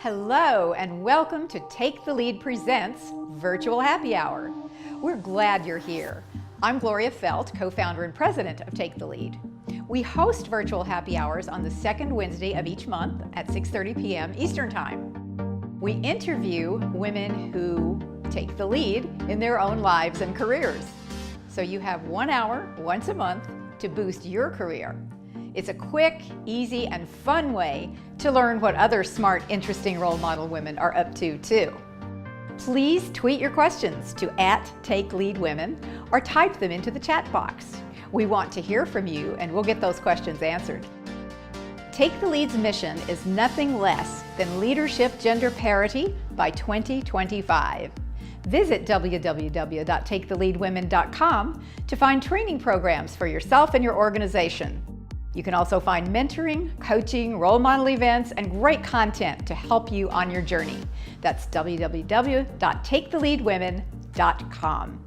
Hello and welcome to Take the Lead Presents Virtual Happy Hour. We're glad you're here. I'm Gloria Feldt, co-founder and president of Take the Lead. We host virtual happy hours on the second Wednesday of each month at 6:30 p.m. Eastern Time. We interview women who take the lead in their own lives and careers. So you have 1 hour once a month to boost your career. It's a quick, easy, and fun way to learn what other smart, interesting role model women are up to too. Please tweet your questions to @TakeLeadWomen or type them into the chat box. We want to hear from you and we'll get those questions answered. Take the Lead's mission is nothing less than leadership gender parity by 2025. Visit www.taketheleadwomen.com to find training programs for yourself and your organization. You can also find mentoring, coaching, role model events, and great content to help you on your journey. That's www.taketheleadwomen.com.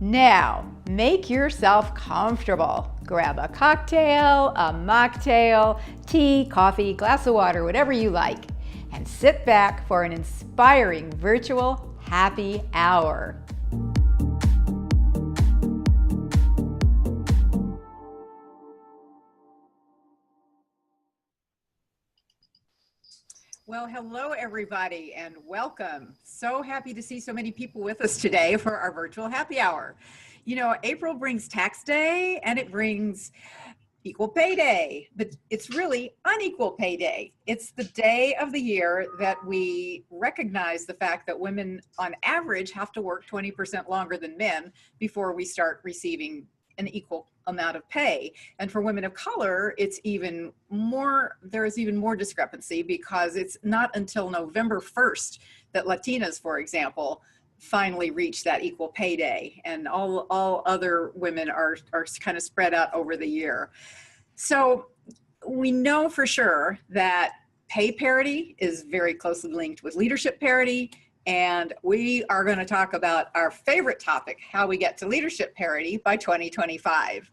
Now, make yourself comfortable. Grab a cocktail, a mocktail, tea, coffee, glass of water, whatever you like, and sit back for an inspiring virtual happy hour. Well, hello everybody and welcome. So happy to see so many people with us today for our virtual happy hour. You know, April brings tax day and it brings equal pay day, but it's really unequal pay day. It's the day of the year that we recognize the fact that women on average have to work 20% longer than men before we start receiving an equal amount of pay. And for women of color, it's even more, there is even more discrepancy because it's not until November 1st that Latinas, for example, finally reach that equal pay day. And all other women are kind of spread out over the year. So we know for sure that pay parity is very closely linked with leadership parity. And we are going to talk about our favorite topic, how we get to leadership parity by 2025.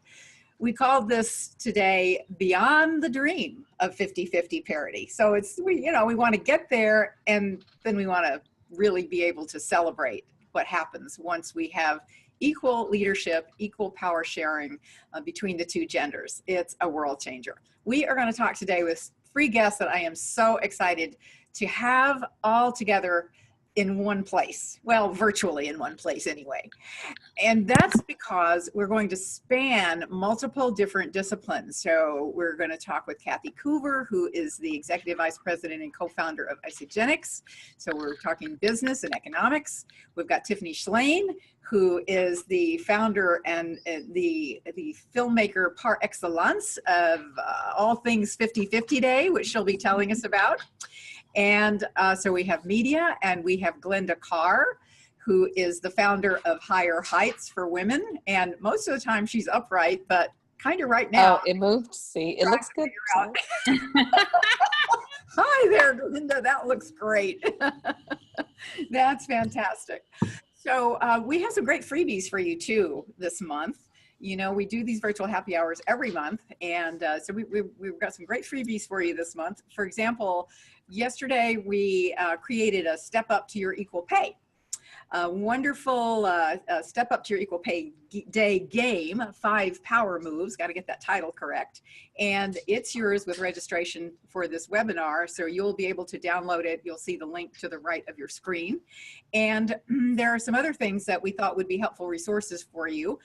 We called this today Beyond the Dream of 50-50 parity. So we want to get there and then we want to really be able to celebrate what happens once we have equal leadership, equal power sharing between the two genders. It's a world changer. We are going to talk today with three guests that I am so excited to have all together in one place, well, virtually in one place anyway. And that's because we're going to span multiple different disciplines. So we're going to talk with Coover, who is the executive vice president and co-founder of Isagenix. So we're talking business and economics. We've got Tiffany Shlain, who is the founder and the filmmaker par excellence of all things 50-50 Day, which she'll be telling us about. And so we have media, and we have Glynda Carr, who is the founder of Higher Heights for Women. And most of the time she's upright, but kind of right now. Oh, it moved. See, it looks good. Hi there, Glynda. That looks great. That's fantastic. So we have some great freebies for you too this month. You know, we do these virtual happy hours every month. And so we've got some great freebies for you this month. For example, yesterday we created a Step Up to Your Equal Pay. A wonderful Step Up to Your Equal Pay Day game, 5 power moves, got to get that title correct. And it's yours with registration for this webinar. So you'll be able to download it. You'll see the link to the right of your screen. And there are some other things that we thought would be helpful resources for you.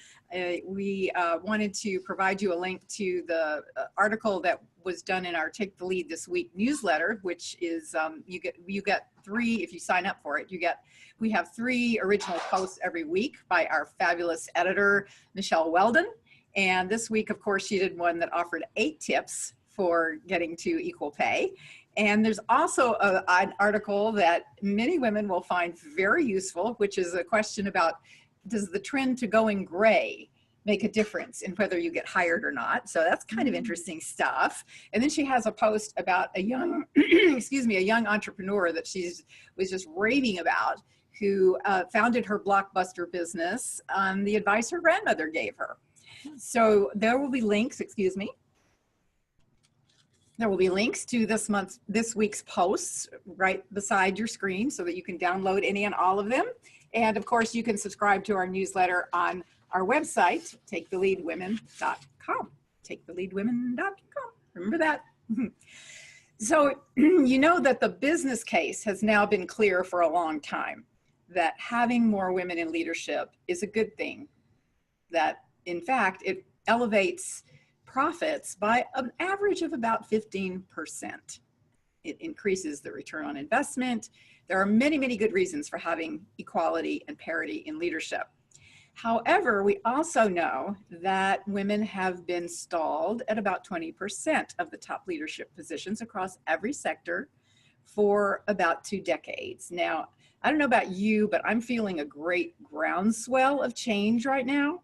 We wanted to provide you a link to the article that was done in our Take the Lead This Week newsletter, which is you get 3, if you sign up for it, we have 3 original posts every week by our fabulous editor, Michelle Weldon. And this week, of course, she did one that offered 8 tips for getting to equal pay. And there's also an article that many women will find very useful, which is a question about, does the trend to going gray make a difference in whether you get hired or not? So that's kind of interesting stuff. And then she has a post about a young, a young entrepreneur that was just raving about, who founded her blockbuster business on the advice her grandmother gave her. So there will be links, There will be links to this week's posts right beside your screen so that you can download any and all of them. And of course, you can subscribe to our newsletter on our website, taketheleadwomen.com. Taketheleadwomen.com. Remember that? So, you know that the business case has now been clear for a long time that having more women in leadership is a good thing. That, in fact, it elevates profits by an average of about 15%. It increases the return on investment. There are many, many good reasons for having equality and parity in leadership. However, we also know that women have been stalled at about 20% of the top leadership positions across every sector for about 2 decades. Now, I don't know about you, but I'm feeling a great groundswell of change right now.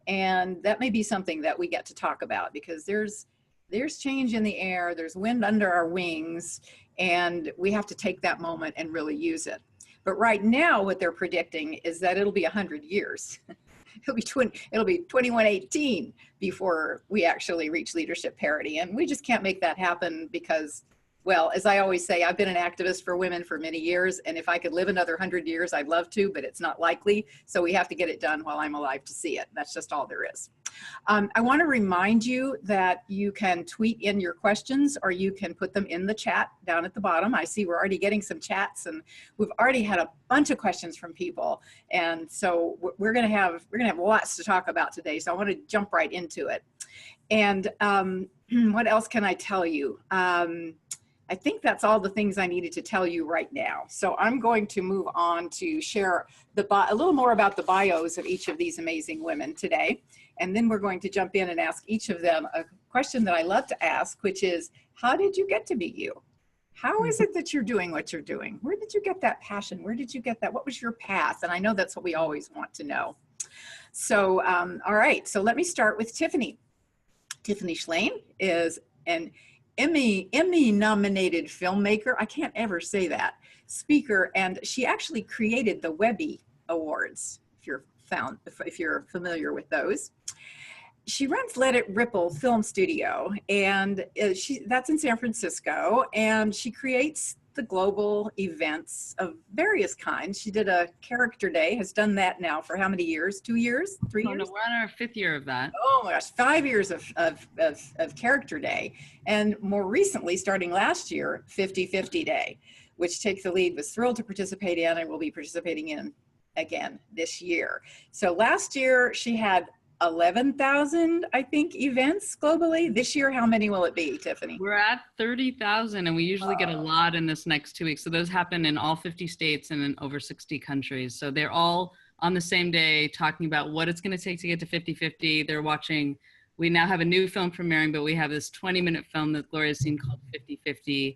And that may be something that we get to talk about because there's change in the air, there's wind under our wings, and we have to take that moment and really use it. But right now, what they're predicting is that it'll be 100 years. It'll be 2118 before we actually reach leadership parity. And we just can't make that happen because, well, as I always say, I've been an activist for women for many years, and if I could live another 100 years, I'd love to, but it's not likely. So we have to get it done while I'm alive to see it. That's just all there is. I want to remind you that you can tweet in your questions or you can put them in the chat down at the bottom. I see we're already getting some chats and we've already had a bunch of questions from people. And so we're going to have lots to talk about today. So I want to jump right into it. And what else can I tell you? I think that's all the things I needed to tell you right now. So I'm going to move on to share a little more about the bios of each of these amazing women today. And then we're going to jump in and ask each of them a question that I love to ask, which is, how did you get to be you? How is it that you're doing what you're doing? Where did you get that passion? Where did you get that? What was your path? And I know that's what we always want to know. So, all right, so let me start with Tiffany. Tiffany Shlain is an Emmy-nominated filmmaker. I can't ever say that. Speaker, and she actually created the Webby Awards, if you're familiar with those. She runs Let It Ripple Film Studio, and that's in San Francisco, and she creates the global events of various kinds. She did a character day, has done that now for how many years? 2 years? 3 years? No, we're on our 5th year of that. Oh my gosh, 5 years of character day. And more recently, starting last year, 50/50 Day, which Take the Lead was thrilled to participate in and will be participating in again this year. So last year she had 11,000, I think, events globally. This year, how many will it be, Tiffany? We're at 30,000, and we usually get a lot in this next 2 weeks. So those happen in all 50 states and in over 60 countries. So they're all on the same day talking about what it's going to take to get to 50/50. They're watching. We now have a new film premiering, but we have this 20-minute film that Gloria's seen called 50/50.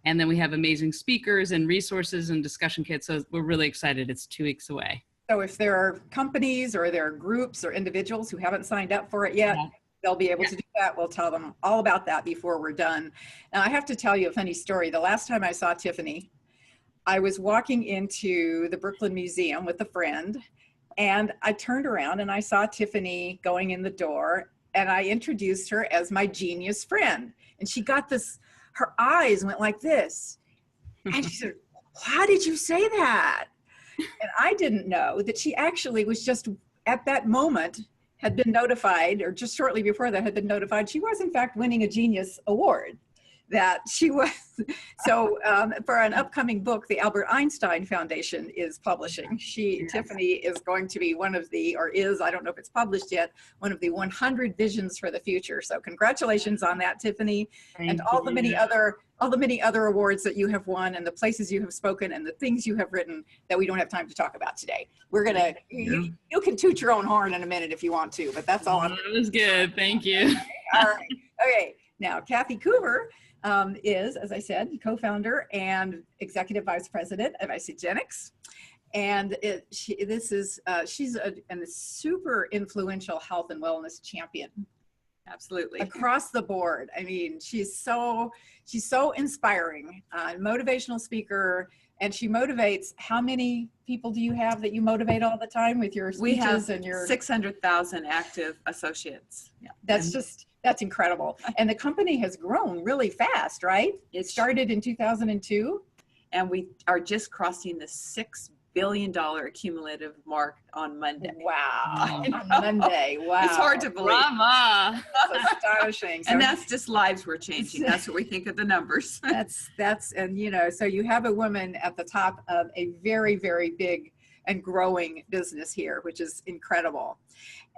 And then we have amazing speakers and resources and discussion kits. So we're really excited. It's 2 weeks away. So if there are companies or there are groups or individuals who haven't signed up for it yet, they'll be able to do that. We'll tell them all about that before we're done. Now, I have to tell you a funny story. The last time I saw Tiffany, I was walking into the Brooklyn Museum with a friend, and I turned around and I saw Tiffany going in the door, and I introduced her as my genius friend. And she got this, her eyes went like this. And she said, "How did you say that?" And I didn't know that she actually was just at that moment had been notified, or just shortly before that had been notified, she was in fact winning a Genius Award. That she was, so for an upcoming book, the Albert Einstein Foundation is publishing. Tiffany is going to be one of the, or is, I don't know if it's published yet, one of the 100 visions for the future. So congratulations on that, Tiffany. And all the many other awards that you have won, and the places you have spoken, and the things you have written that we don't have time to talk about today. We're gonna, you can toot your own horn in a minute if you want to, but that's all. That was good, thank you. All right, okay. Now, Kathy Coover is, as I said, co-founder and executive vice president of Isagenix. And she's a super influential health and wellness champion. Absolutely. Across the board. I mean, she's so inspiring, motivational speaker, and she motivates. How many people do you have that you motivate all the time with your speeches? We have and your 600,000 active associates. Yeah, that's just That's incredible. And the company has grown really fast, right? It started in 2002. And we are just crossing the $6 billion cumulative mark on Monday. Wow. On Monday. Wow. It's hard to believe. Brava. That's astonishing. And that's just lives we're changing. That's what we think of the numbers. And you know, so you have a woman at the top of a very, very big and growing business here, which is incredible.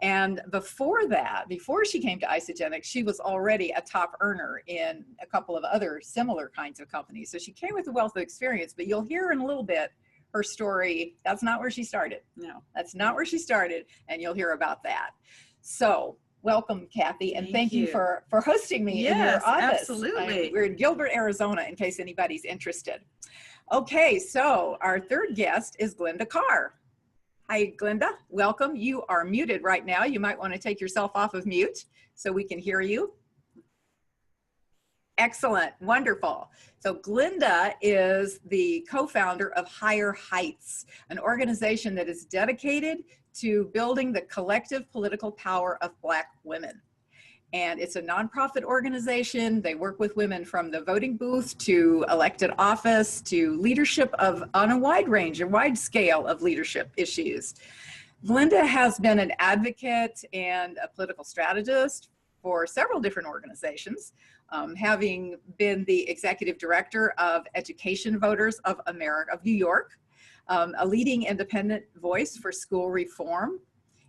And before that, before she came to Isagenix, she was already a top earner in a couple of other similar kinds of companies. So she came with a wealth of experience, but you'll hear in a little bit her story. That's not where she started. No, that's not where she started. And you'll hear about that. So welcome, Kathy. And thank you for hosting me in your office. Absolutely. We're in Gilbert, Arizona, in case anybody's interested. Okay, so our third guest is Glynda Carr. Hi, Glynda. Welcome. You are muted right now. You might want to take yourself off of mute so we can hear you. Excellent. Wonderful. So Glynda is the co-founder of Higher Heights, an organization that is dedicated to building the collective political power of Black women. And it's a nonprofit organization. They work with women from the voting booth to elected office to leadership on a wide range, a wide scale of leadership issues. Glynda has been an advocate and a political strategist for several different organizations, having been the executive director of Education Voters of America of New York, a leading independent voice for school reform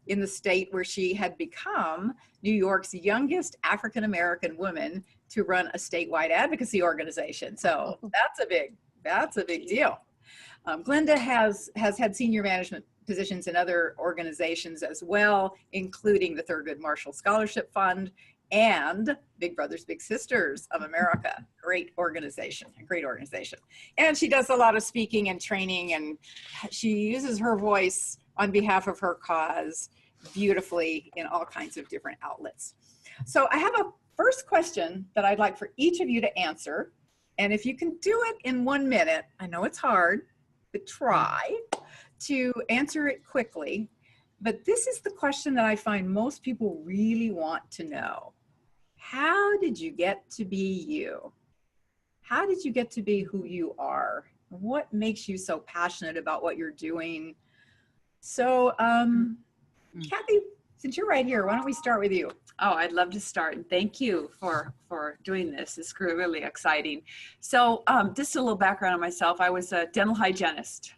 in the state where she had become New York's youngest African-American woman to run a statewide advocacy organization. So that's a big deal. Glynda has had senior management positions in other organizations as well, including the Thurgood Marshall Scholarship Fund and Big Brothers Big Sisters of America. Great organization, a great organization. And she does a lot of speaking and training, and she uses her voice on behalf of her cause beautifully in all kinds of different outlets. So I have a first question that I'd like for each of you to answer. And if you can do it in 1 minute, I know it's hard, but try to answer it quickly. But this is the question that I find most people really want to know. How did you get to be you? How did you get to be who you are? What makes you so passionate about what you're doing? So, Kathy, since you're right here, why don't we start with you? Oh, I'd love to start. And thank you for doing this. It's really exciting. So just a little background on myself. I was a dental hygienist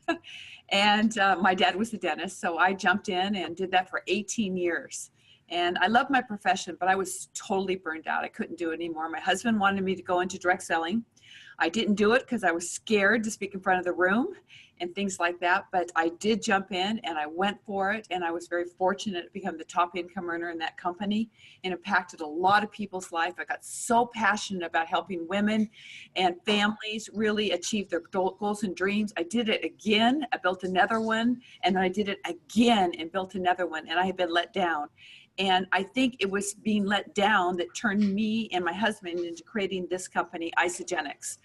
and my dad was a dentist. So I jumped in and did that for 18 years. And I loved my profession, but I was totally burned out. I couldn't do it anymore. My husband wanted me to go into direct selling. I didn't do it because I was scared to speak in front of the room and things like that. But I did jump in and I went for it. And I was very fortunate to become the top income earner in that company and impacted a lot of people's life. I got so passionate about helping women and families really achieve their goals and dreams. I did it again. I built another one, and then I did it again and built another one. And I had been let down. And I think it was being let down that turned me and my husband into creating this company, Isagenix.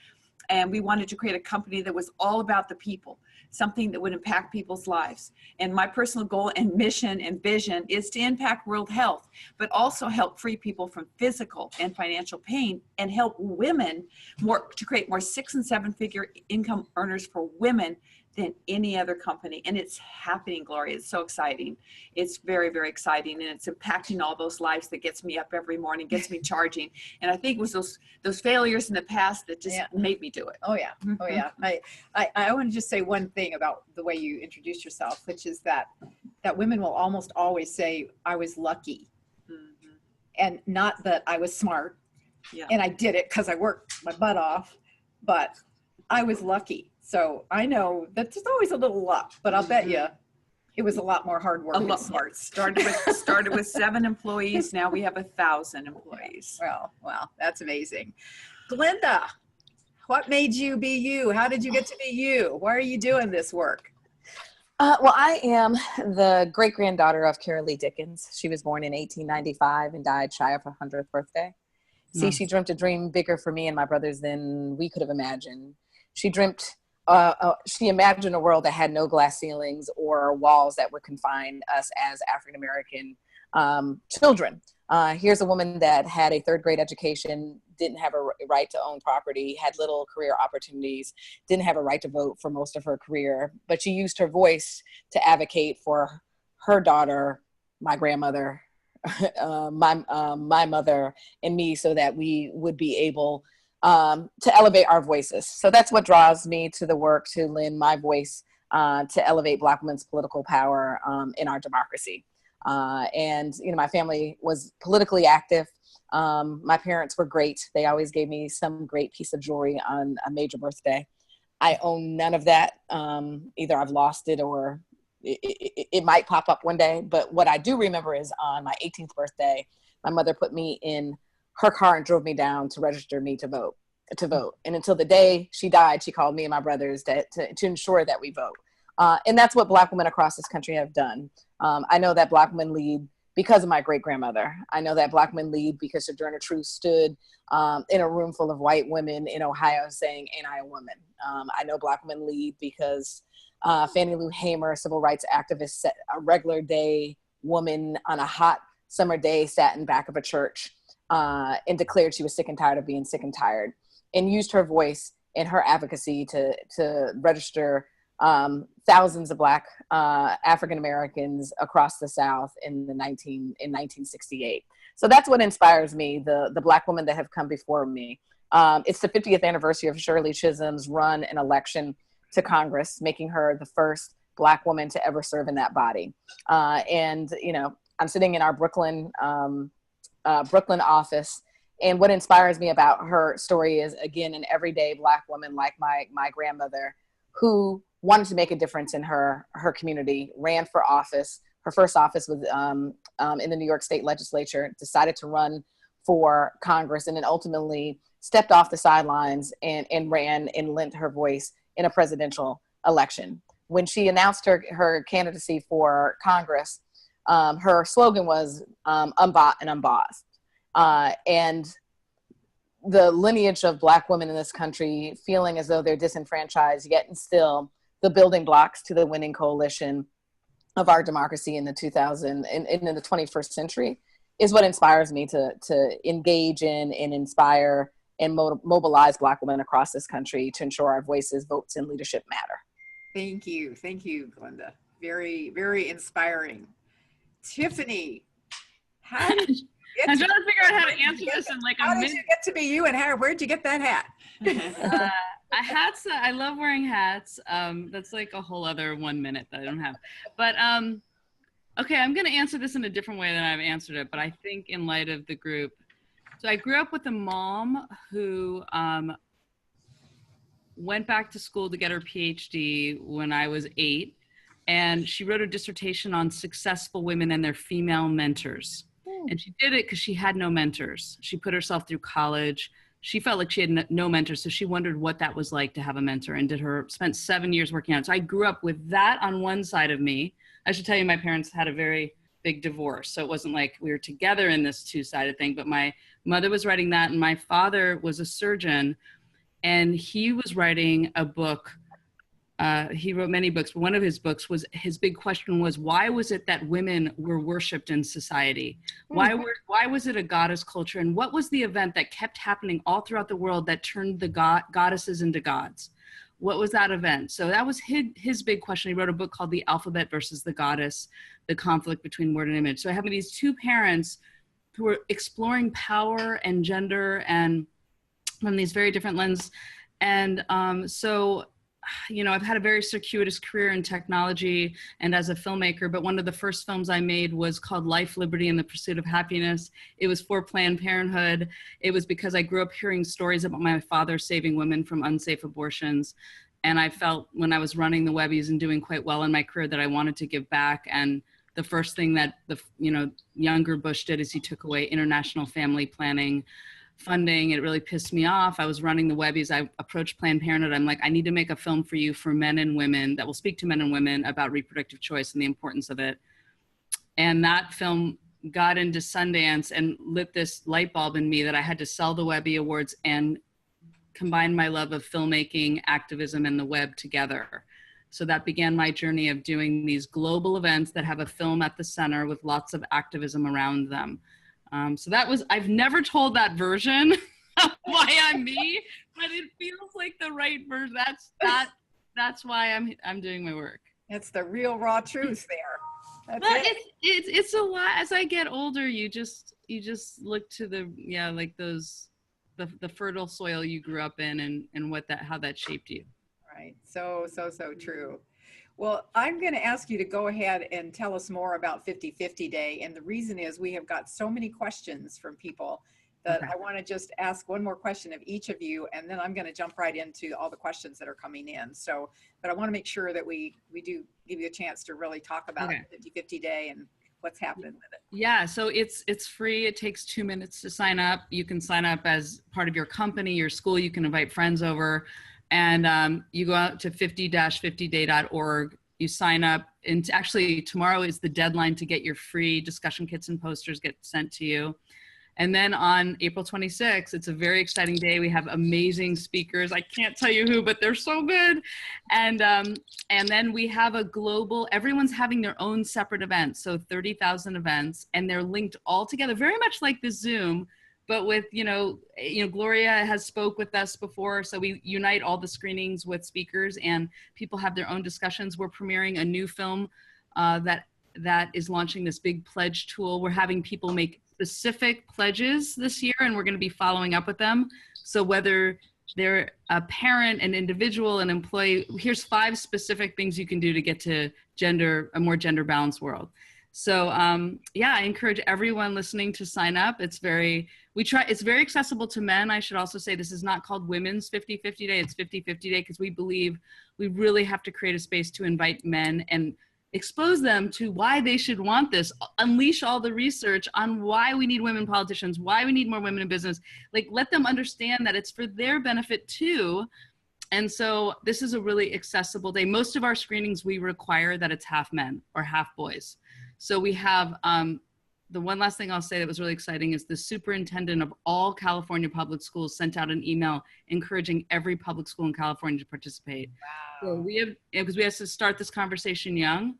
And we wanted to create a company that was all about the people, something that would impact people's lives. And my personal goal and mission and vision is to impact world health, but also help free people from physical and financial pain and help women to create more 6- and 7-figure income earners for women than any other company. And it's happening, Gloria. It's so exciting. It's very, very exciting. And it's impacting all those lives that gets me up every morning, gets me charging. And I think it was those failures in the past that just made me do it. Oh yeah. Oh yeah. I want to just say one thing about the way you introduce yourself, which is that women will almost always say, I was lucky. Mm-hmm. And not that I was smart. Yeah. And I did it because I worked my butt off, but I was lucky. So I know that there's always a little luck, but I'll bet you it was a lot more hard work and smarts. Started with 7 employees. Now we have 1,000 employees. Well, that's amazing. Glynda, what made you be you? How did you get to be you? Why are you doing this work? Well, I am the great-granddaughter of Carol Lee Dickens. She was born in 1895 and died shy of her 100th birthday. See, she dreamt a dream bigger for me and my brothers than we could have imagined. She imagined a world that had no glass ceilings or walls that would confine us as African-American children. Here's a woman that had a third grade education, didn't have a right to own property, had little career opportunities, didn't have a right to vote for most of her career, but she used her voice to advocate for her daughter, my grandmother, my mother, and me, so that we would be able to elevate our voices. So that's what draws me to the work, to lend my voice to elevate Black women's political power in our democracy. And, you know, my family was politically active. My parents were great. They always gave me some great piece of jewelry on a major birthday. I own none of that. Either I've lost it or it might pop up one day. But what I do remember is on my 18th birthday, my mother put me in her car and drove me down to register me to vote. And until the day she died, she called me and my brothers to ensure that we vote. And that's what Black women across this country have done. I know that Black women lead because of my great-grandmother. I know that Black women lead because Sojourner Truth stood in a room full of white women in Ohio saying, "Ain't I a woman?" I know Black women lead because Fannie Lou Hamer, civil rights activist, a regular day woman on a hot summer day, sat in back of a church and declared she was sick and tired of being sick and tired, and used her voice and her advocacy to register thousands of Black African Americans across the South in 1968. So that's what inspires me, the Black women that have come before me. It's the 50th anniversary of Shirley Chisholm's run and election to Congress, making her the first Black woman to ever serve in that body. And, you know, I'm sitting in our Brooklyn office. And what inspires me about her story is, again, an everyday Black woman like my grandmother, who wanted to make a difference in her community, ran for office. Her first office was in the New York State legislature, decided to run for Congress, and then ultimately stepped off the sidelines and ran and lent her voice in a presidential election. When she announced her candidacy for Congress, her slogan was "Unbought and Unbossed." And the lineage of Black women in this country feeling as though they're disenfranchised, yet and still the building blocks to the winning coalition of our democracy in the 21st century, is what inspires me to engage in and inspire and mobilize Black women across this country to ensure our voices, votes, and leadership matter. Thank you, Glynda. Very, very inspiring. Tiffany, I'm trying to figure out how to answer this in like a minute. How did you get to be you, and where'd you get that hat? Hats, I love wearing hats. That's like a whole other 1 minute that I don't have. But okay, I'm going to answer this in a different way than I've answered it, but I think in light of the group. So I grew up with a mom who went back to school to get her PhD when I was 8, and she wrote a dissertation on successful women and their female mentors. And she did it because she had no mentors. She put herself through college. She felt like she had no mentors, so she wondered what that was like to have a mentor, and spent 7 years working on it. So I grew up with that on one side of me. I should tell you, my parents had a very big divorce, so it wasn't like we were together in this two-sided thing, but my mother was writing that, and my father was a surgeon, and he was writing a book. He wrote many books, but one of his books was, his big question was, why was it that women were worshipped in society? Why was it a goddess culture? And what was the event that kept happening all throughout the world that turned the goddesses into gods? What was that event? So that was his big question. He wrote a book called The Alphabet versus the Goddess, the conflict between word and image. So I have these two parents who were exploring power and gender and from these very different lenses. And so, you know, I've had a very circuitous career in technology and as a filmmaker, but one of the first films I made was called Life, Liberty, and the Pursuit of Happiness. It was for Planned Parenthood. It was because I grew up hearing stories about my father saving women from unsafe abortions. And I felt when I was running the Webbies and doing quite well in my career that I wanted to give back. And the first thing that the younger Bush did is he took away international family planning funding. It really pissed me off. I was running the Webbies. I approached Planned Parenthood. I'm like, I need to make a film for you for men and women that will speak to men and women about reproductive choice and the importance of it. And that film got into Sundance and lit this light bulb in me that I had to sell the Webby Awards and combine my love of filmmaking, activism, and the web together. So that began my journey of doing these global events that have a film at the center with lots of activism around them. So that was, I've never told that version of why I'm me, but it feels like the right version. That's why I'm doing my work. It's the real raw truth there. That's But it. it's a lot. As I get older, you just look to the fertile soil you grew up in and how that shaped you. Right. So true. Well, I'm going to ask you to go ahead and tell us more about 50/50 Day. And the reason is we have got so many questions from people that I want to just ask one more question of each of you, and then I'm going to jump right into all the questions that are coming in. So, but I want to make sure that we do give you a chance to really talk about 50/50 Day and what's happening with it. Yeah, so it's free. It takes 2 minutes to sign up. You can sign up as part of your company, your school. You can invite friends over. And you go out to 50-50day.org, you sign up, and actually tomorrow is the deadline to get your free discussion kits and posters get sent to you. And then on April 26th, it's a very exciting day. We have amazing speakers. I can't tell you who, but they're so good. And then we have a global, everyone's having their own separate events. So 30,000 events, and they're linked all together, very much like the Zoom, but with, Gloria has spoke with us before. So we unite all the screenings with speakers and people have their own discussions. We're premiering a new film that is launching this big pledge tool. We're having people make specific pledges this year, and we're going to be following up with them. So whether they're a parent, an individual, an employee, here's 5 specific things you can do to get to a more gender balanced world. So I encourage everyone listening to sign up. It's very accessible to men. I should also say this is not called Women's 50/50 Day. It's 50/50 Day because we believe we really have to create a space to invite men and expose them to why they should want this, unleash all the research on why we need women politicians, why we need more women in business, let them understand that it's for their benefit too. And so this is a really accessible day. Most of our screenings, we require that it's half men or half boys. So we have, the one last thing I'll say that was really exciting is the superintendent of all California public schools sent out an email encouraging every public school in California to participate. Wow. So because we have to start this conversation young.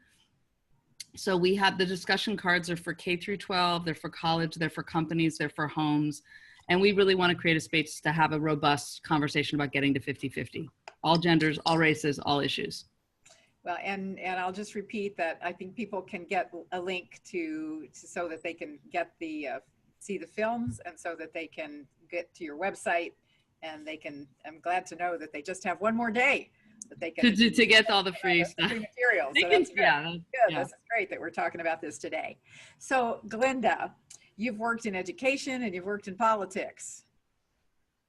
So we have the discussion cards are for K through 12, they're for college, they're for companies, they're for homes. And we really want to create a space to have a robust conversation about getting to 50/50, all genders, all races, all issues. Well, and I'll just repeat that I think people can get a link so that they can get see the films, and so that they can get to your website, and I'm glad to know that they just have one more day that they can to get all the free stuff. Free materials. So that's good. This is great that we're talking about this today. So Glynda, you've worked in education and you've worked in politics.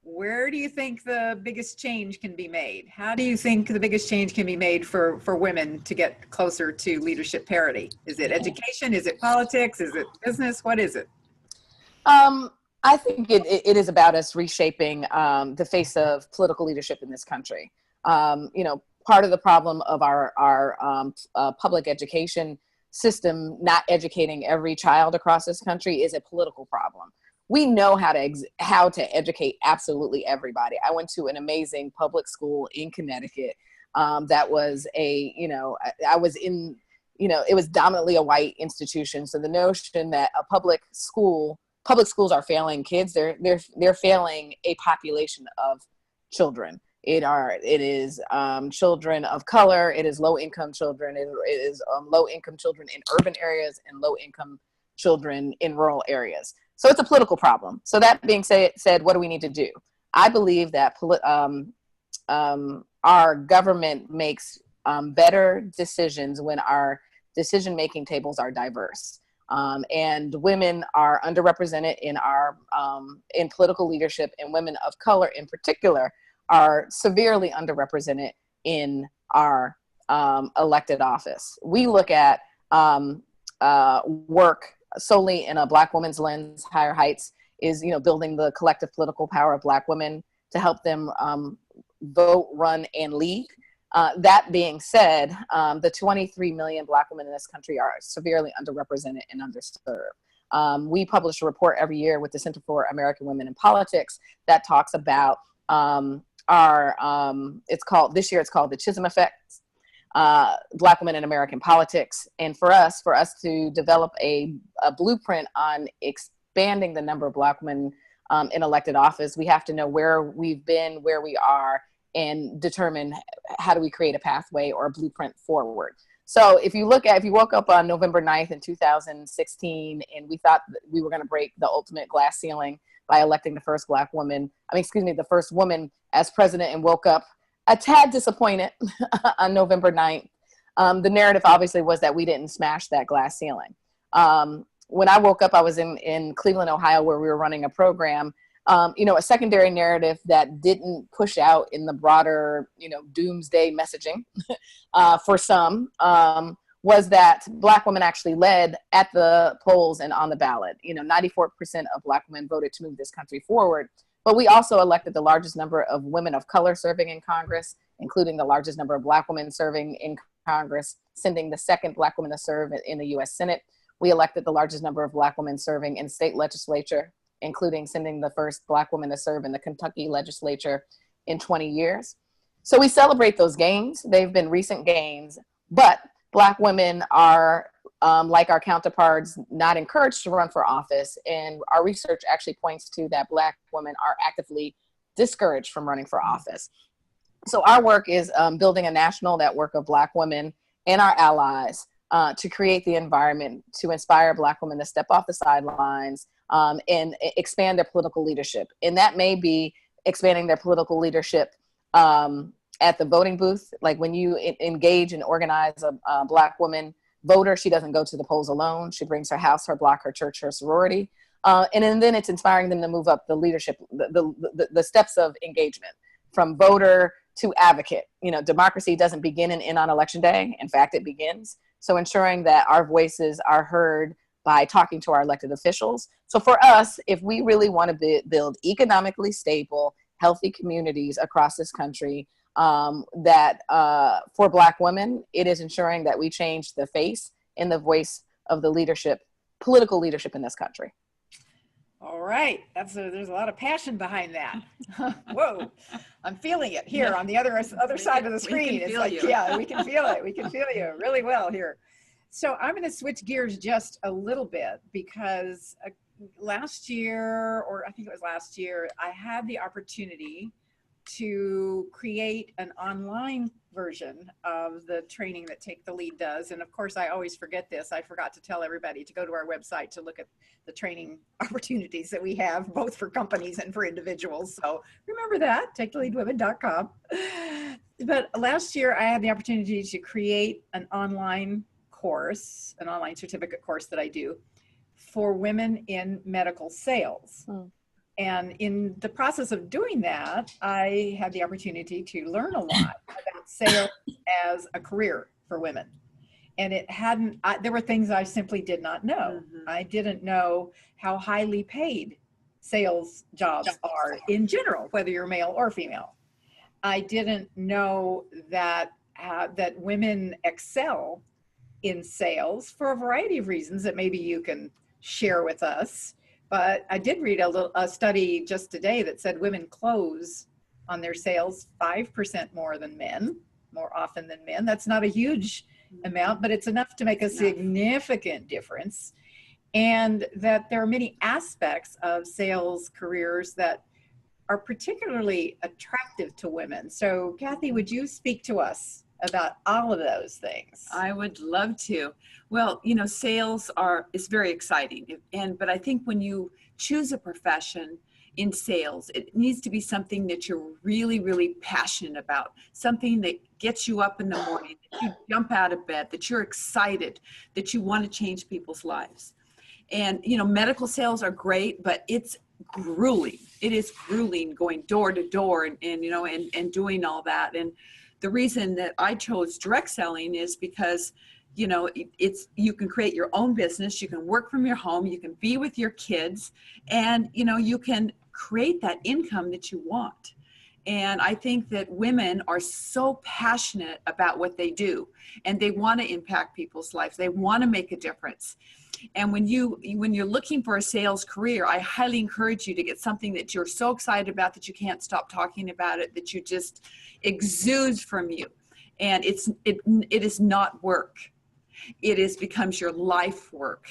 Where do you think the biggest change can be made? How do you think the biggest change can be made for women to get closer to leadership parity? Is it education? Is it politics? Is it business? What is it? I think it is about us reshaping the face of political leadership in this country. Part of the problem of our public education system not educating every child across this country is a political problem. We know how to educate absolutely everybody. I went to an amazing public school in Connecticut that was I was in, it was dominantly a white institution. So the notion that public schools are failing kids, they're failing a population of children. It is children of color. It is low-income children. It is low-income children in urban areas and low-income children in rural areas. So it's a political problem. So that being said, what do we need to do? I believe that our government makes better decisions when our decision-making tables are diverse. And women are underrepresented in political leadership, and women of color in particular are severely underrepresented in our elected office. We look at work solely in a Black woman's lens. Higher Heights is, building the collective political power of Black women to help them vote, run, and lead. That being said, the 23 million Black women in this country are severely underrepresented and underserved. We publish a report every year with the Center for American Women in Politics that talks about this year it's called the Chisholm Effect, Black women in American politics. And for us to develop a blueprint on expanding the number of Black women in elected office, we have to know where we've been, where we are, and determine how do we create a pathway or a blueprint forward. So if you woke up on November 9th in 2016 and we thought that we were going to break the ultimate glass ceiling by electing the first the first woman as president, and woke up a tad disappointed on November 9th, the narrative obviously was that we didn't smash that glass ceiling. When I woke up, I was in Cleveland, Ohio, where we were running a program. A secondary narrative that didn't push out in the broader, doomsday messaging for some was that Black women actually led at the polls and on the ballot. 94% of Black women voted to move this country forward. But we also elected the largest number of women of color serving in Congress, including the largest number of Black women serving in Congress, sending the second Black woman to serve in the U.S. Senate. We elected the largest number of Black women serving in state legislature, including sending the first Black woman to serve in the Kentucky legislature in 20 years. So we celebrate those gains. They've been recent gains, but Black women are, like our counterparts, not encouraged to run for office. And our research actually points to that Black women are actively discouraged from running for office. So our work is building a national network of Black women and our allies to create the environment to inspire Black women to step off the sidelines and expand their political leadership. And that may be expanding their political leadership at the voting booth. Like when you engage and organize a Black woman voter, she doesn't go to the polls alone. She brings her house, her block, her church, her sorority. And then it's inspiring them to move up the leadership, the steps of engagement from voter to advocate. Democracy doesn't begin and end on election day. In fact, it begins. So ensuring that our voices are heard by talking to our elected officials. So for us, if we really want to build economically stable, healthy communities across this country, that for Black women, it is ensuring that we change the face and the voice of the leadership, political leadership in this country. All right, there's a lot of passion behind that. Whoa, I'm feeling it here on the other side of the screen. It's like, yeah, we can feel it. We can feel you really well here. So I'm going to switch gears just a little bit because last year, or I think it was last year, I had the opportunity to create an online version of the training that Take the Lead does. And of course, I always forget this. I forgot to tell everybody to go to our website to look at the training opportunities that we have, both for companies and for individuals. So remember that, taketheleadwomen.com. But last year, I had the opportunity to create an online course, an online certificate course that I do for women in medical sales. And in the process of doing that, I had the opportunity to learn a lot about sales as a career for women. And there were things I simply did not know. I didn't know how highly paid sales jobs are in general, whether you're male or female. I didn't know that women excel in sales for a variety of reasons that maybe you can share with us. But I did read a study just today that said women close on their sales 5% more than men, more often than men. That's not a huge amount, but it's enough to make a significant difference. And that there are many aspects of sales careers that are particularly attractive to women. So Kathy, would you speak to us about all of those things? I would love to. Well, sales is very exciting. But I think when you choose a profession in sales, it needs to be something that you're really, really passionate about, something that gets you up in the morning, that you jump out of bed, that you're excited, that you want to change people's lives. And, medical sales are great, but it's grueling. It is grueling going door to door and doing all that. And the reason that I chose direct selling is because, you can create your own business, you can work from your home, you can be with your kids, and, you can create that income that you want. And I think that women are so passionate about what they do, and they want to impact people's lives. They want to make a difference. And when you're looking for a sales career, I highly encourage you to get something that you're so excited about that you can't stop talking about it, that you just exudes from you. And it is not work. It becomes your life work.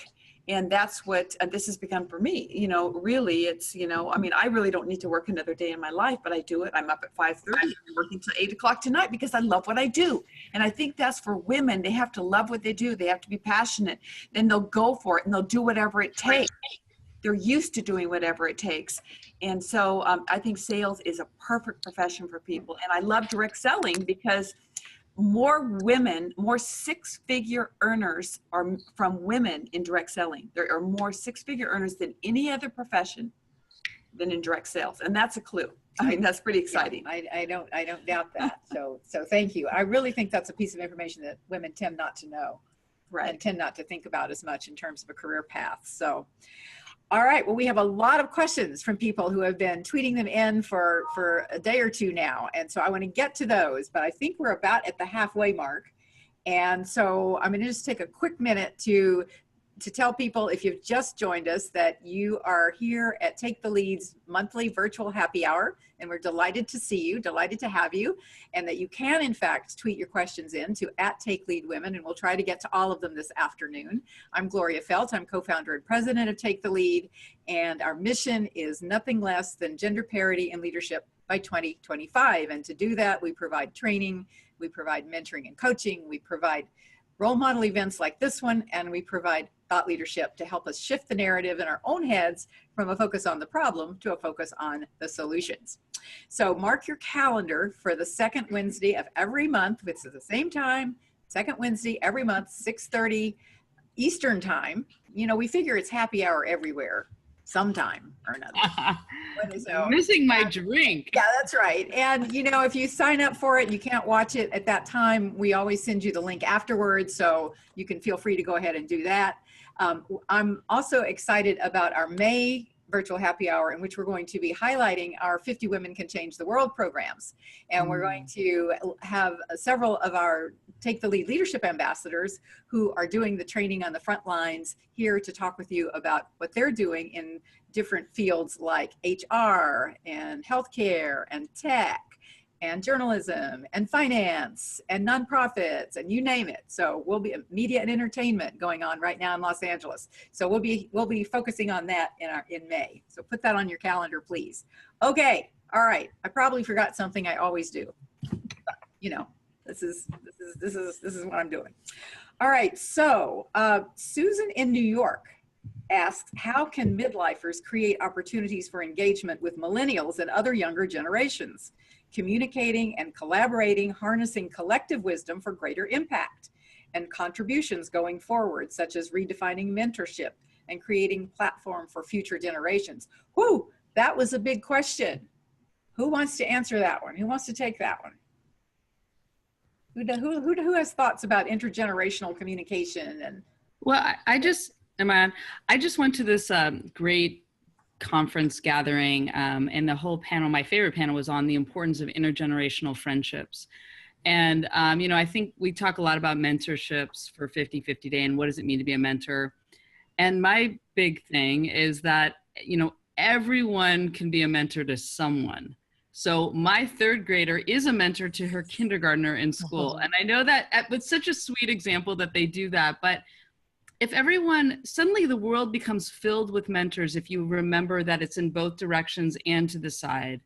And that's what this has become for me. You know, really, it's, you know, I mean, I really don't need to work another day in my life, but I do it. I'm up at 5:30, I'm working till 8 o'clock tonight because I love what I do. And I think that's for women. They have to love what they do. They have to be passionate. Then they'll go for it and they'll do whatever it takes. They're used to doing whatever it takes. And so I think sales is a perfect profession for people. And I love direct selling because more women, more six-figure earners are from women in direct selling. There are more six-figure earners than any other profession than in direct sales. And that's a clue. I mean, that's pretty exciting. Yeah, I don't doubt that. So thank you. I really think that's a piece of information that women tend not to know. Right. And tend not to think about as much in terms of a career path. So, all right. Well, we have a lot of questions from people who have been tweeting them in for a day or two now. And so I want to get to those, but I think we're about at the halfway mark. And so I'm going to just take a quick minute to tell people, if you've just joined us, that you are here at Take the Lead's monthly virtual happy hour. And we're delighted to see you, delighted to have you, and that you can, in fact, tweet your questions in to @TakeLeadWomen, and we'll try to get to all of them this afternoon. I'm Gloria Feldt. I'm co-founder and president of Take the Lead, and our mission is nothing less than gender parity in leadership by 2025. And to do that, we provide training, we provide mentoring and coaching, we provide role model events like this one, and we provide thought leadership to help us shift the narrative in our own heads from a focus on the problem to a focus on the solutions. So mark your calendar for the second Wednesday of every month. It's at the same time, second Wednesday every month, 6:30 Eastern time. You know, we figure it's happy hour everywhere, sometime or another. So, missing my drink. Yeah, that's right. And, you know, if you sign up for it and you can't watch it at that time, we always send you the link afterwards. So you can feel free to go ahead and do that. I'm also excited about our May virtual happy hour, in which we're going to be highlighting our 50 Women Can Change the World programs. And we're going to have several of our Take the Lead leadership ambassadors who are doing the training on the front lines here to talk with you about what they're doing in different fields like HR and healthcare and tech and journalism and finance and nonprofits and you name it. So we'll be media and entertainment going on right now in Los Angeles. So we'll be focusing on that in May. So put that on your calendar, please. Okay. All right. I probably forgot something. I always do. You know, this is what I'm doing. All right. So Susan in New York asks, how can midlifers create opportunities for engagement with millennials and other younger generations? Communicating and collaborating, harnessing collective wisdom for greater impact, and contributions going forward, such as redefining mentorship and creating platform for future generations. Whew, that was a big question. Who wants to answer that one? Who wants to take that one? Who has thoughts about intergenerational communication? And well, I just went to this great conference gathering, and the whole panel, my favorite panel, was on the importance of intergenerational friendships. And, you know, I think we talk a lot about mentorships for 50/50 Day and what does it mean to be a mentor. And my big thing is that, you know, everyone can be a mentor to someone. So my third grader is a mentor to her kindergartner in school. And I know that it's such a sweet example that they do that, but if everyone, suddenly the world becomes filled with mentors if you remember that it's in both directions and to the side.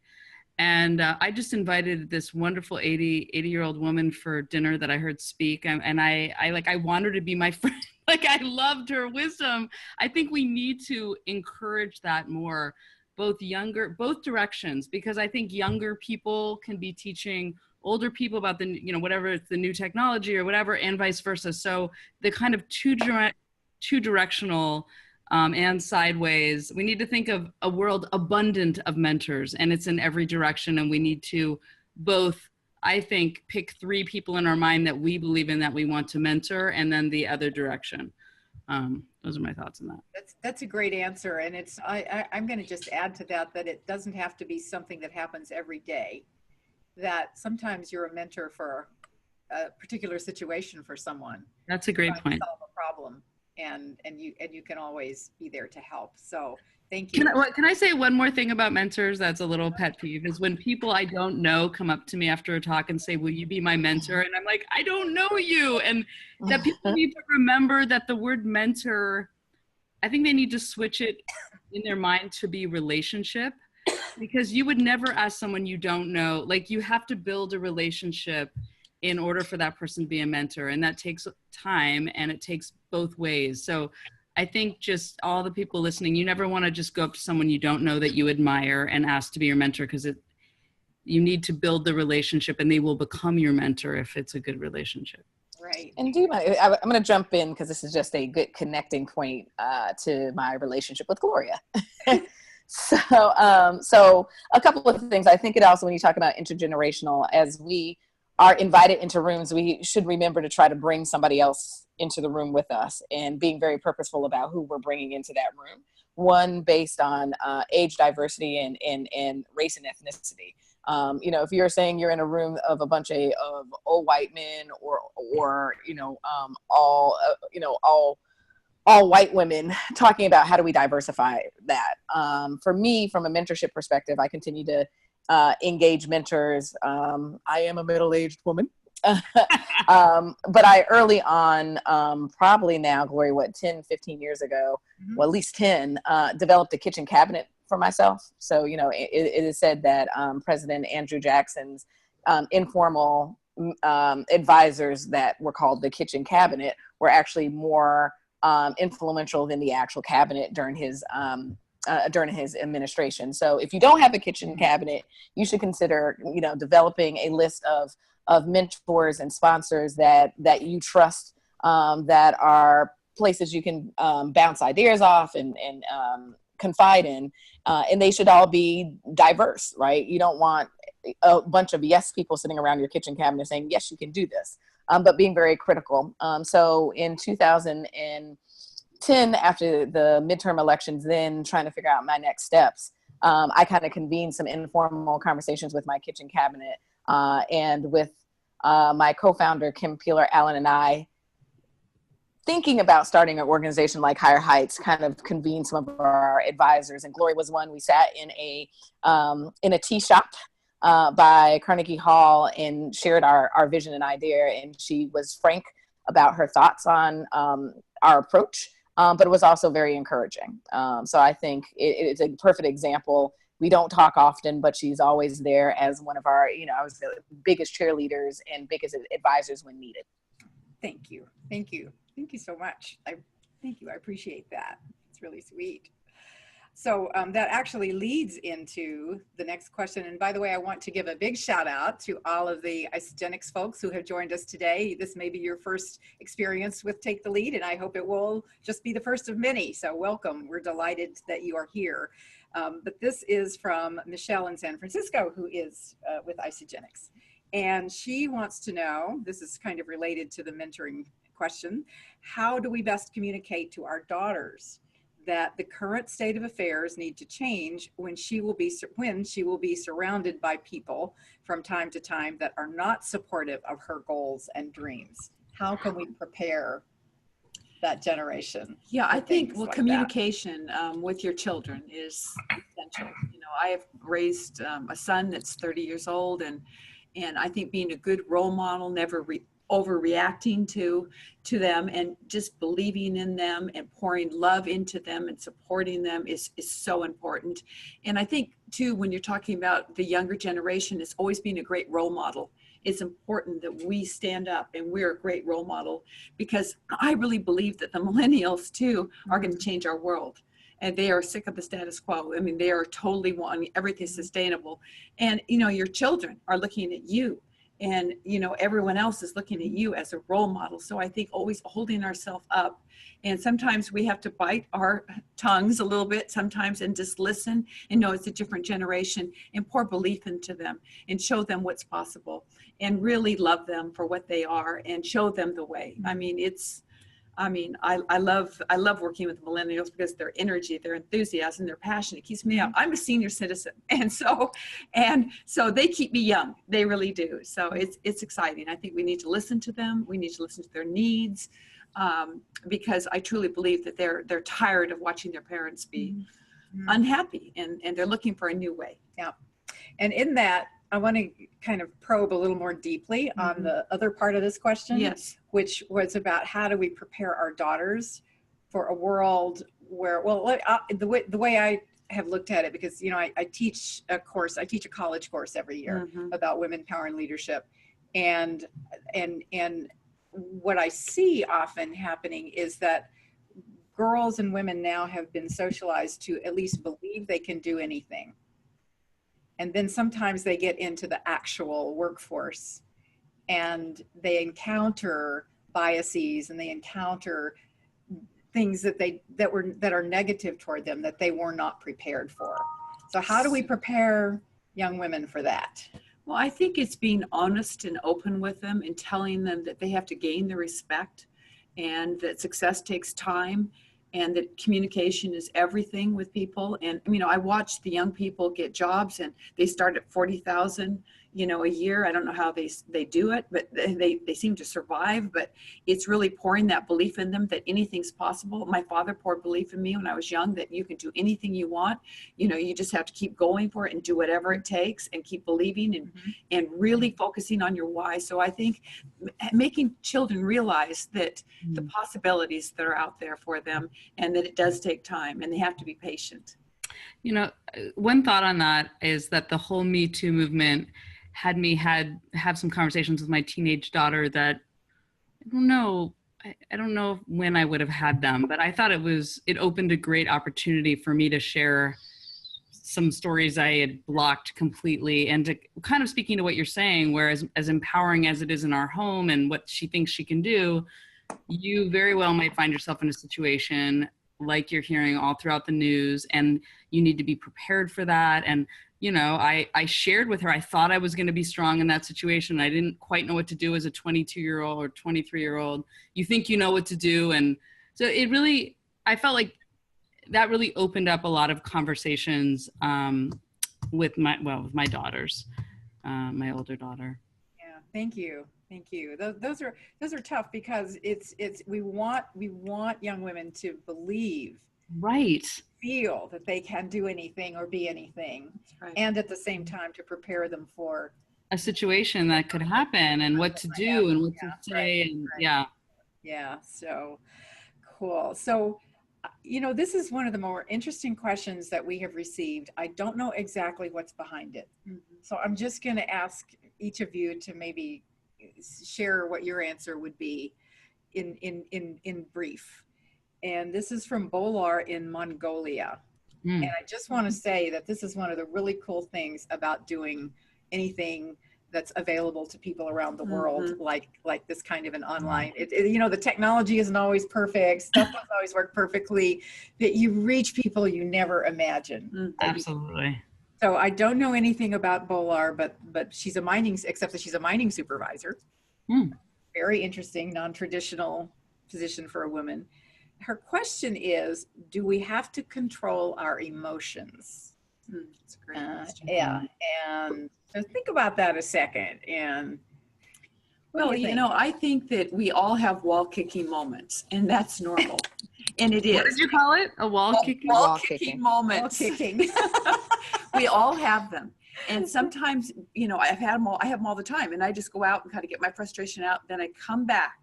And I just invited this wonderful 80-year-old woman for dinner that I heard speak. And I want her to be my friend. Like, I loved her wisdom. I think we need to encourage that more, both directions, because I think younger people can be teaching older people about the, you know, whatever, it's the new technology or whatever, and vice versa. So the kind of two-directional and sideways, we need to think of a world abundant of mentors, and it's in every direction. And we need to both, I think, pick 3 people in our mind that we believe in, that we want to mentor, and then the other direction. Those are my thoughts on that. That's a great answer. And it's, I'm going to just add to that it doesn't have to be something that happens every day, that sometimes you're a mentor for a particular situation for someone. That's a great point. Solve a problem. And you can always be there to help. So thank you. Can I say one more thing about mentors that's a little pet peeve, is when people I don't know come up to me after a talk and say, will you be my mentor? And I'm like, I don't know you. And that people need to remember that the word mentor I think they need to switch it in their mind to be relationship, because you would never ask someone you don't know. Like, you have to build a relationship in order for that person to be a mentor. And that takes time, and it takes both ways. So I think just all the people listening, you never want to just go up to someone you don't know that you admire and ask to be your mentor, because you need to build the relationship, and they will become your mentor if it's a good relationship. Right. And do you mind, I'm going to jump in because this is just a good connecting point to my relationship with Gloria. So a couple of things. I think it also, when you talk about intergenerational, as we are invited into rooms, we should remember to try to bring somebody else into the room with us, and being very purposeful about who we're bringing into that room. One based on age diversity and race and ethnicity. If you're saying you're in a room of a bunch of old white men or all white women, talking about how do we diversify that. For me, from a mentorship perspective, I continue to engage mentors. I am a middle-aged woman. But I early on, probably now, Gloria, 10, 15 years ago, well, at least 10, developed a kitchen cabinet for myself. So, it is said that President Andrew Jackson's informal advisors that were called the kitchen cabinet were actually more influential than the actual cabinet during his administration. So if you don't have a kitchen cabinet, you should consider, developing a list of mentors and sponsors that you trust, that are places you can bounce ideas off and confide in, and they should all be diverse, right? You don't want a bunch of yes people sitting around your kitchen cabinet saying, yes, you can do this, but being very critical. So in 2010, after the midterm elections, then trying to figure out my next steps, I kind of convened some informal conversations with my kitchen cabinet, and with my co-founder, Kim Peeler-Allen, and I, thinking about starting an organization like Higher Heights, kind of convened some of our advisors. And Gloria was one. We sat in a tea shop by Carnegie Hall and shared our vision and idea. And she was frank about her thoughts on our approach, but it was also very encouraging. So I think it's a perfect example. We don't talk often, but she's always there as one of our, I was the biggest cheerleaders and biggest advisors when needed. Thank you. Thank you. Thank you so much. Thank you. I appreciate that. It's really sweet. So that actually leads into the next question. And by the way, I want to give a big shout out to all of the Isagenix folks who have joined us today. This may be your first experience with Take the Lead, and I hope it will just be the first of many. So welcome. We're delighted that you are here. But this is from Michelle in San Francisco, who is with Isagenix. And she wants to know, this is kind of related to the mentoring question, how do we best communicate to our daughters that the current state of affairs need to change when she will be surrounded by people from time to time that are not supportive of her goals and dreams? How can we prepare that generation? Yeah, I think, like communication with your children is essential. I have raised a son that's 30 years old, and I think being a good role model, never overreacting to them, and just believing in them and pouring love into them and supporting them is so important. And I think too, when you're talking about the younger generation, it's always being a great role model. It's important that we stand up and we're a great role model, because I really believe that the millennials too are going to change our world. And they are sick of the status quo. I mean, they are totally wanting everything sustainable. And, your children are looking at you, and, everyone else is looking at you as a role model. So I think always holding ourselves up. And sometimes we have to bite our tongues a little bit sometimes and just listen and know it's a different generation, and pour belief into them and show them what's possible, and really love them for what they are and show them the way. I love working with millennials, because their energy, their enthusiasm, their passion, it keeps me up. I'm a senior citizen. And so they keep me young. They really do. So it's exciting. I think we need to listen to them. We need to listen to their needs, because I truly believe that they're tired of watching their parents be unhappy, and they're looking for a new way. Yeah. And in that, I want to kind of probe a little more deeply on the other part of this question, yes, which was about how do we prepare our daughters for a world the way I have looked at it, because, you know, I teach a college course every year about women, power, and leadership. And what I see often happening is that girls and women now have been socialized to at least believe they can do anything. And then sometimes they get into the actual workforce and they encounter biases and they encounter things that are negative toward them that they were not prepared for. So how do we prepare young women for that? Well, I think it's being honest and open with them and telling them that they have to gain the respect and that success takes time and that communication is everything with people. And, you know, I watch the young people get jobs and they start at 40,000, you know, a year. I don't know how they do it, but they seem to survive. But it's really pouring that belief in them that anything's possible. My father poured belief in me when I was young that you can do anything you want. You know, you just have to keep going for it and do whatever it takes and keep believing and really focusing on your why. So I think making children realize that the possibilities that are out there for them and that it does take time and they have to be patient. You know, one thought on that is that the whole Me Too movement had me have some conversations with my teenage daughter that I don't know when I would have had them, but I thought it opened a great opportunity for me to share some stories I had blocked completely, and to kind of speaking to what you're saying, whereas as empowering as it is in our home and what she thinks she can do, you very well might find yourself in a situation like you're hearing all throughout the news, and you need to be prepared for that. And you know, I shared with her, I thought I was going to be strong in that situation. I didn't quite know what to do as a 22-year-old or 23-year-old. You think you know what to do. And so I felt like that really opened up a lot of conversations with my daughters, my older daughter. Yeah, thank you. Thank you. Those are tough because we want young women to believe, right, feel that they can do anything or be anything, Right. And at the same time to prepare them for a situation that could happen and what to do and what to say. Right, and right. Yeah. So cool. So, you know, this is one of the more interesting questions that we have received. I don't know exactly what's behind it. So I'm just going to ask each of you to maybe share what your answer would be in brief. And this is from Bolar in Mongolia. And I just want to say that this is one of the really cool things about doing anything that's available to people around the world, like this kind of an online, you know, the technology isn't always perfect. Stuff doesn't always work perfectly, but you reach people you never imagine. Absolutely. So I don't know anything about Bolar, but she's except that she's a mining supervisor. Very interesting, non-traditional position for a woman. Her question is, do we have to control our emotions? That's a great question. Yeah, and so think about that a second. And well, you know, I think that we all have wall-kicking moments, and that's normal. And it is. What did you call it? A wall-kicking? Wall-kicking moments. Wall-kicking. We all have them. And sometimes, you know, I have them all the time. And I just go out and kind of get my frustration out. Then I come back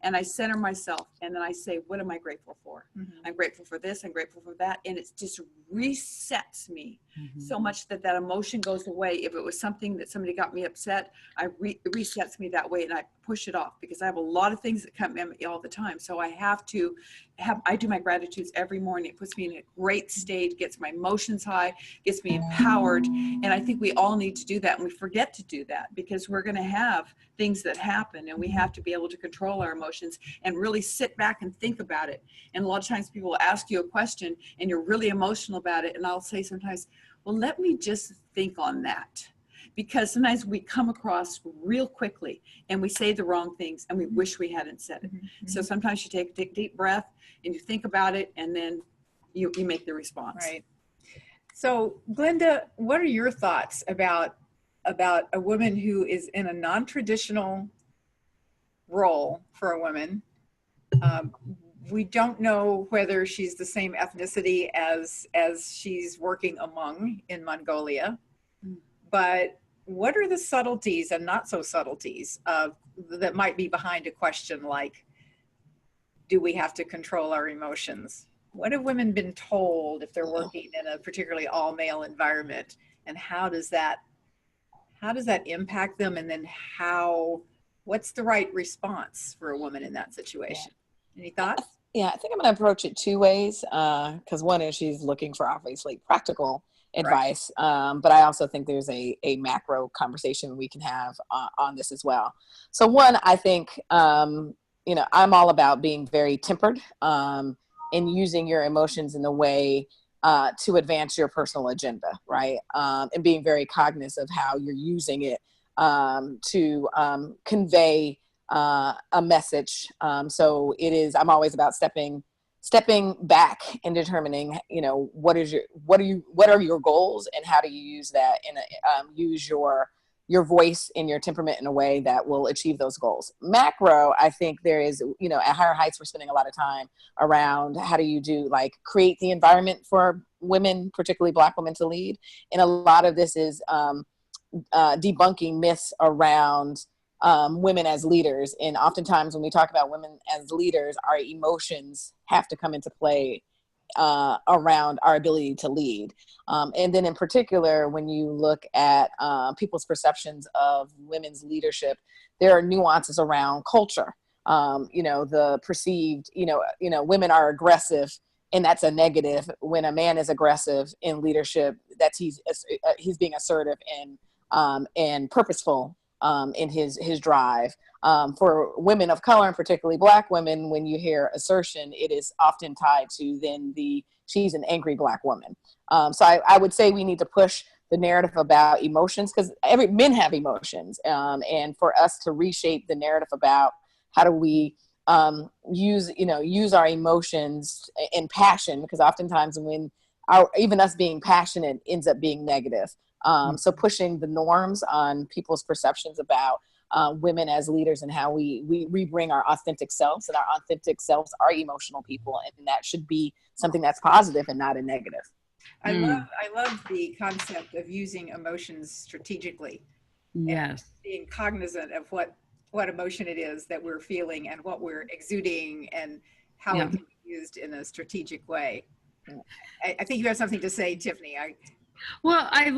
and I center myself. And then I say, what am I grateful for? I'm grateful for this. I'm grateful for that. And it just resets me so much that emotion goes away. If it was something that somebody got me upset, it resets me that way. And I push it off because I have a lot of things that come at me all the time. So I have to I do my gratitudes every morning. It puts me in a great state, gets my emotions high, gets me empowered. And I think we all need to do that. And we forget to do that because we're going to have things that happen and we have to be able to control our emotions and really sit back and think about it. And a lot of times people will ask you a question and you're really emotional about it. And I'll say sometimes, well, let me just think on that. Because sometimes we come across real quickly and we say the wrong things and we wish we hadn't said it. So sometimes you take a deep breath and you think about it and then you make the response. Right. So Glynda, what are your thoughts about a woman who is in a non-traditional role for a woman? We don't know whether she's the same ethnicity as she's working among in Mongolia, but what are the subtleties and not so subtleties that might be behind a question like, do we have to control our emotions? What have women been told if they're working in a particularly all male environment, and how does that impact them? And then what's the right response for a woman in that situation? Any thoughts? Yeah, I think I'm going to approach it two ways. Because one is she's looking for obviously practical advice. Right. But I also think there's a macro conversation we can have on this as well. So one, I think, you know, I'm all about being very tempered and using your emotions in a way to advance your personal agenda, right? And being very cognizant of how you're using it to convey a message. So I'm always about stepping back and determining, you know, what are your goals and how do you use that and use your voice and your temperament in a way that will achieve those goals. Macro, I think there is, you know, at Higher Heights, we're spending a lot of time around how do you create the environment for women, particularly Black women, to lead. And a lot of this is debunking myths around women as leaders. And oftentimes when we talk about women as leaders, our emotions have to come into play around our ability to lead. And then in particular, when you look at people's perceptions of women's leadership, there are nuances around culture. You know, the perceived, you know, women are aggressive, and that's a negative. When a man is aggressive in leadership, that's he's being assertive and purposeful in his drive. For women of color, and particularly Black women, when you hear assertion, it is often tied to then she's an angry Black woman. So I would say we need to push the narrative about emotions, because men have emotions, and for us to reshape the narrative about how do we use our emotions and passion, because oftentimes when even us being passionate ends up being negative. So pushing the norms on people's perceptions about women as leaders and how we bring our authentic selves, and our authentic selves are emotional people, and that should be something that's positive and not a negative. I love the concept of using emotions strategically. Yes. Being cognizant of what emotion it is that we're feeling and what we're exuding and how it can be used in a strategic way. I think you have something to say, Tiffany. Well, I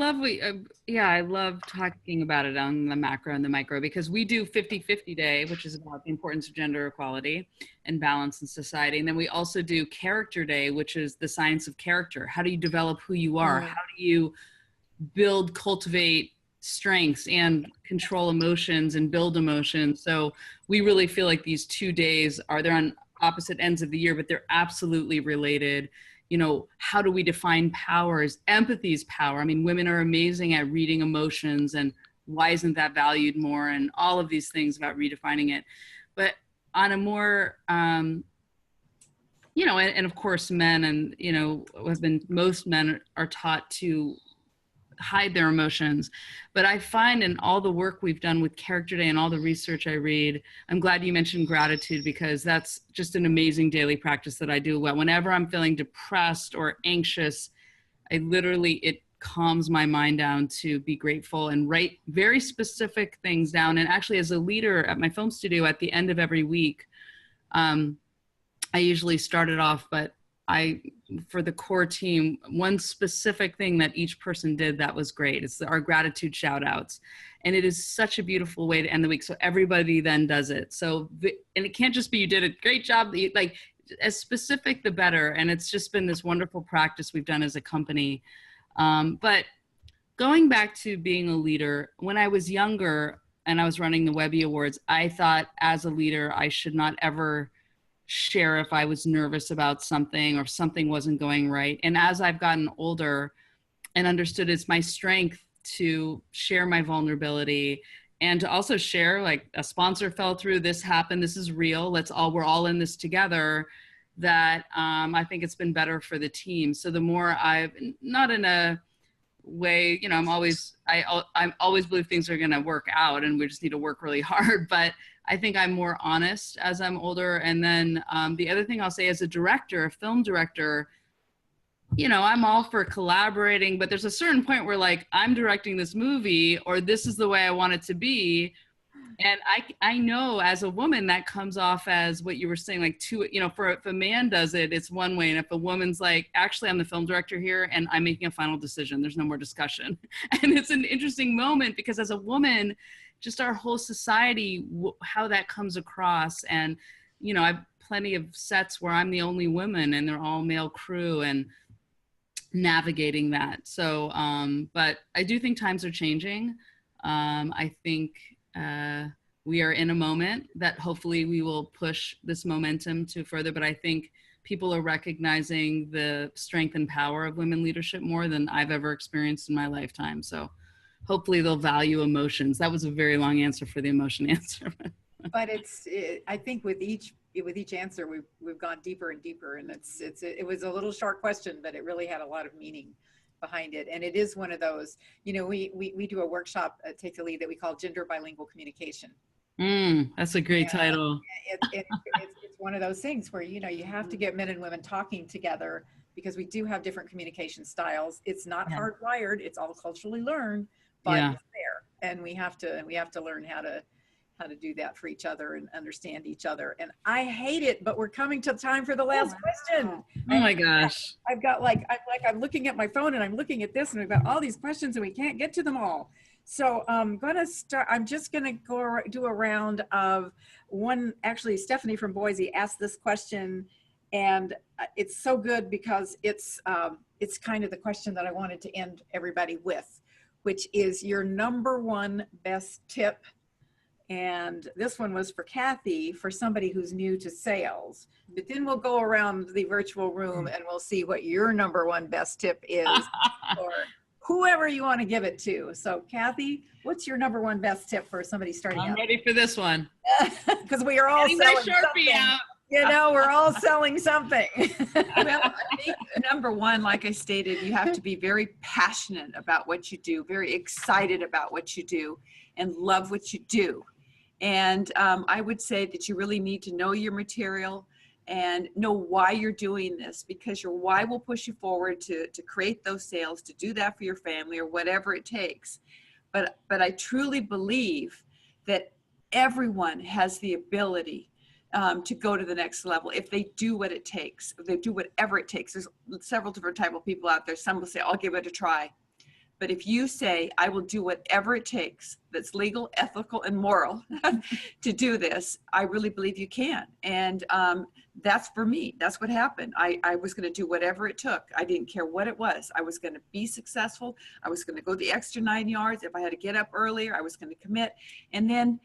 love talking about it on the macro and the micro, because we do 50-50 Day, which is about the importance of gender equality and balance in society. And then we also do Character Day, which is the science of character. How do you develop who you are? How do you cultivate strengths and control emotions and build emotions? So we really feel like these 2 days they're on opposite ends of the year, but they're absolutely related. You know, how do we define power? Is empathy's power? I mean, women are amazing at reading emotions, and why isn't that valued more? And all of these things about redefining it. But on a more, you know, and of course men, and, you know, most men are taught to hide their emotions. But I find in all the work we've done with Character Day and all the research I read, I'm glad you mentioned gratitude, because that's just an amazing daily practice that I do. Whenever I'm feeling depressed or anxious, it calms my mind down to be grateful and write very specific things down. And actually, as a leader at my film studio, at the end of every week, I usually start it off, but for the core team, one specific thing that each person did that was great. It's our gratitude shout outs. And it is such a beautiful way to end the week. So everybody then does it. So, and it can't just be, you did a great job. Like, as specific, the better. And it's just been this wonderful practice we've done as a company. But going back to being a leader, when I was younger and I was running the Webby Awards, I thought as a leader, I should not ever share if I was nervous about something or if something wasn't going right. And as I've gotten older and understood it's my strength to share my vulnerability and to also share, like, a sponsor fell through, this happened, this is real, we're all in this together, that I think it's been better for the team. So the more not in a way, you know, I always believe things are going to work out and we just need to work really hard, but I think I'm more honest as I'm older. And then the other thing I'll say, as a film director, you know, I'm all for collaborating, but there's a certain point where, like, I'm directing this movie or this is the way I want it to be. And I know as a woman that comes off as what you were saying, like if a man does it, it's one way. And if a woman's like, actually, I'm the film director here and I'm making a final decision, there's no more discussion. And it's an interesting moment because as a woman, just our whole society, how that comes across. And, I've plenty of sets where I'm the only woman and they're all male crew and navigating that. So, but I do think times are changing. I think we are in a moment that hopefully we will push this momentum to further, but I think people are recognizing the strength and power of women leadership more than I've ever experienced in my lifetime. So hopefully they'll value emotions. That was a very long answer for the emotion answer. But I think with each answer, we've gone deeper and deeper, and it was a little short question, but it really had a lot of meaning behind it. And it is one of those, we do a workshop at Take the Lead that we call Gender Bilingual Communication. That's a great title. It's one of those things where, you have to get men and women talking together because we do have different communication styles. It's not hardwired, it's all culturally learned, but it's there. And we have to learn how to do that for each other and understand each other. And I hate it, but we're coming to time for the last question. Oh my gosh. I'm looking at my phone and I'm looking at this and we've got all these questions and we can't get to them all. So I'm just going to do a round of one. Actually, Stephanie from Boise asked this question and it's so good because it's kind of the question that I wanted to end everybody with, which is your number one best tip. And this one was for Kathy, for somebody who's new to sales. But then we'll go around the virtual room and we'll see what your number one best tip is for whoever you want to give it to. So Kathy, what's your number one best tip for somebody starting out? I'm ready for this one. Because we are all selling something. Out. We're all selling something. Well, I think number one, like I stated, you have to be very passionate about what you do, very excited about what you do, and love what you do. And I would say that you really need to know your material and know why you're doing this, because your why will push you forward to create those sales, to do that for your family or whatever it takes. But I truly believe that everyone has the ability to go to the next level if they do what it takes, if they do whatever it takes. There's several different type of people out there. Some will say, I'll give it a try. But if you say, I will do whatever it takes that's legal, ethical, and moral to do this, I really believe you can. And that's for me. That's what happened. I was going to do whatever it took. I didn't care what it was. I was going to be successful. I was going to go the extra 9 yards. If I had to get up earlier, I was going to commit. And then,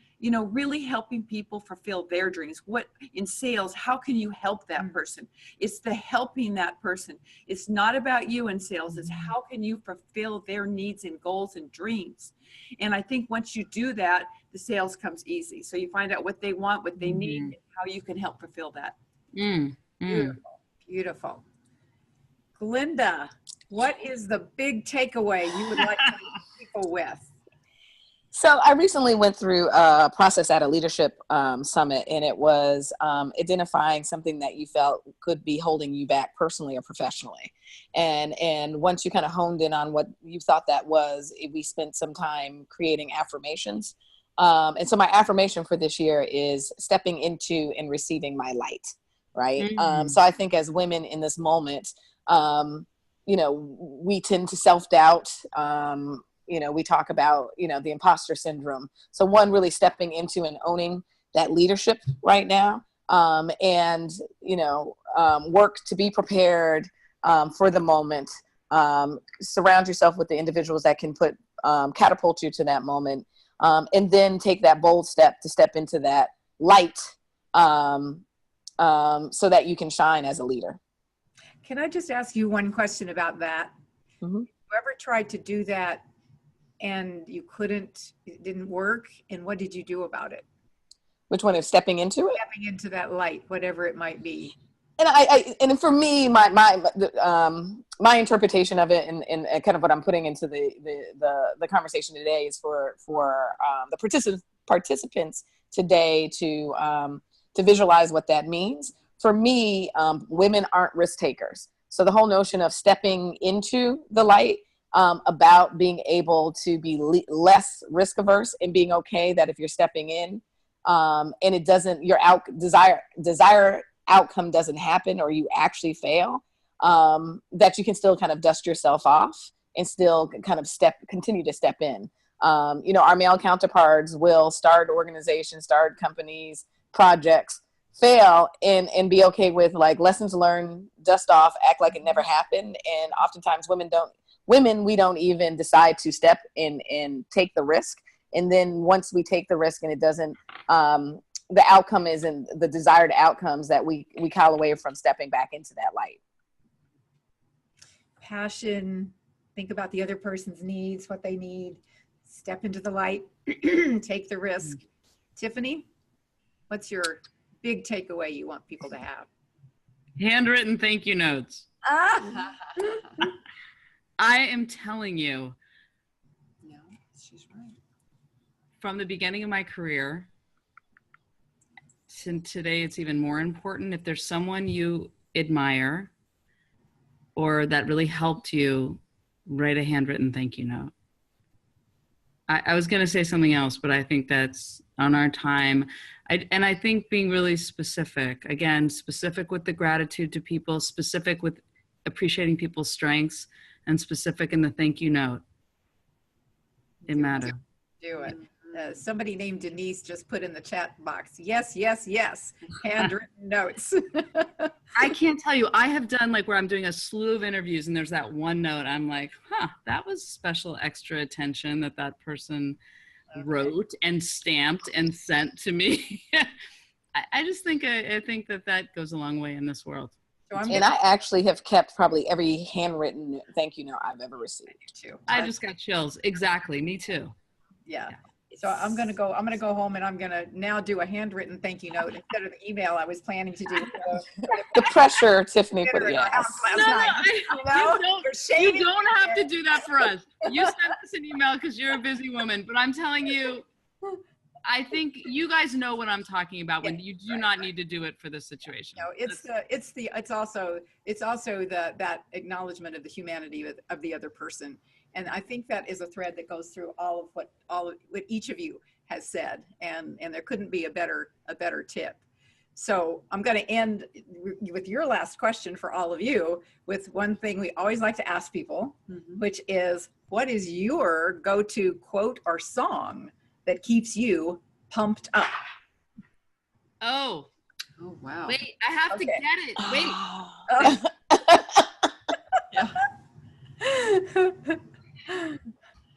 really helping people fulfill their dreams. What in sales, how can you help that person? It's the helping that person. It's not about you in sales. It's how can you fulfill their needs and goals and dreams. And I think once you do that, the sales comes easy. So you find out what they want, what they need, and how you can help fulfill that. Beautiful, beautiful. Glynda, what is the big takeaway you would like to leave people with? So I recently went through a process at a leadership summit, and it was identifying something that you felt could be holding you back personally or professionally. And once you kind of honed in on what you thought that was, we spent some time creating affirmations. And so my affirmation for this year is stepping into and receiving my light, right? So I think as women in this moment, we tend to self-doubt. We talk about, the imposter syndrome. So one, really stepping into and owning that leadership right now, and work to be prepared for the moment. Surround yourself with the individuals that can catapult you to that moment, and then take that bold step to step into that light, so that you can shine as a leader. Can I just ask you one question about that? You ever tried to do that and you couldn't, it didn't work? And what did you do about it? Which one is stepping into it? Stepping into that light, whatever it might be. And and for me, my interpretation of it and kind of what I'm putting into the conversation today is for the participants today to visualize what that means. For me, women aren't risk takers. So the whole notion of stepping into the light about being able to be less risk averse and being okay that if you're stepping in and it doesn't, your desired outcome doesn't happen or you actually fail, that you can still kind of dust yourself off and still kind of continue to step in. You know, our male counterparts will start organizations, start companies, projects, fail, and be okay with like lessons learned, dust off, act like it never happened. And oftentimes we don't even decide to step in and take the risk. And then once we take the risk and it doesn't, the outcome isn't the desired outcomes, that we call away from stepping back into that light. Passion, think about the other person's needs, what they need, step into the light, take the risk. Tiffany, what's your big takeaway you want people to have? Handwritten thank you notes. I am telling you, Yeah, she's right. from the beginning of my career to today, it's even more important. If there's someone you admire or that really helped you, write a handwritten thank you note. I was going to say something else, but I think that's on our time. And I think being really specific, again, specific with the gratitude to people, specific with appreciating people's strengths, and specific in the thank you note. It matters. Do it. Somebody named Denise just put in the chat box, yes, yes, yes, handwritten notes. I can't tell you, I have done like where I'm doing a slew of interviews and there's that one note, I'm like, that was special extra attention that person wrote and stamped and sent to me. I just think, I think that goes a long way in this world. So and I actually have kept probably every handwritten thank you note I've ever received. too. I just got chills. Exactly. Me too. Yeah. So I'm going to go home and I'm going to now do a handwritten thank you note instead of the email I was planning to do. The pressure, Tiffany, put it. Yes. You don't have to do that for us. You sent us an email because you're a busy woman, but I'm telling you, I think you guys know what I'm talking about when you do not need to do it for this situation. No, it's also that acknowledgement of the humanity of the other person. And I think that is a thread that goes through all of what each of you has said, and there couldn't be a better tip. So I'm going to end with your last question for all of you with one thing we always like to ask people, which is, what is your go-to quote or song that keeps you pumped up? Oh Wow. Wait, I have to get it. Wait.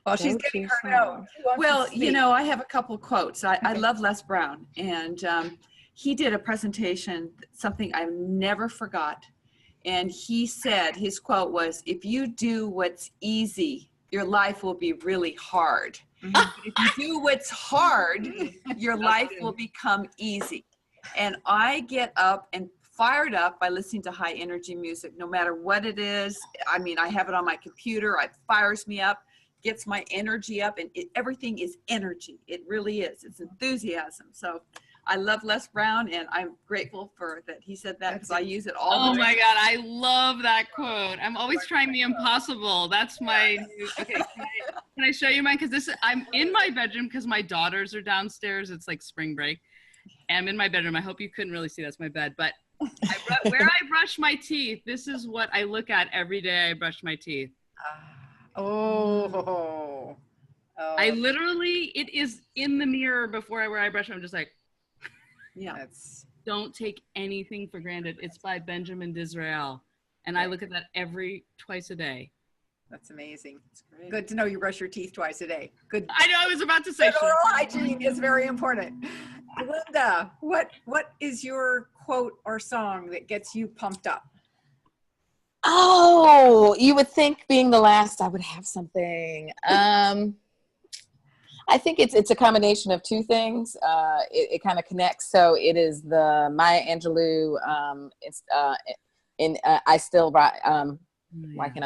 Well, she's getting her note. Well, you know, I have a couple quotes. I love Les Brown, and he did a presentation, something I never forgot. And he said, his quote was, if you do what's easy, your life will be really hard. But if you do what's hard, your life will become easy. And I get up and fired up by listening to high energy music, no matter what it is. I mean, I have it on my computer. It fires me up, gets my energy up, and everything is energy. It really is. It's enthusiasm. So I love Les Brown, and I'm grateful for that he said that, because I use it all the time. Oh my God, I love that quote. I'm always trying the impossible. That's my new, okay, can I show you mine? Because I'm in my bedroom because my daughters are downstairs. It's like spring break. I'm in my bedroom. I hope you couldn't really see, that's my bed. But where I brush my teeth, this is what I look at every day I brush my teeth. I literally, it is in the mirror before where I brush. I'm just like, Yeah. Don't take anything for granted. It's by Benjamin Disraeli. And I look at that twice a day. That's amazing. It's great. Good to know you brush your teeth twice a day. Good. I know, I was about to say. Good oral hygiene is very important. Glynda, what is your quote or song that gets you pumped up? Oh, you would think being the last, I would have something. I think it's a combination of two things. It kind of connects. So it is the Maya Angelou. I still rise. Why can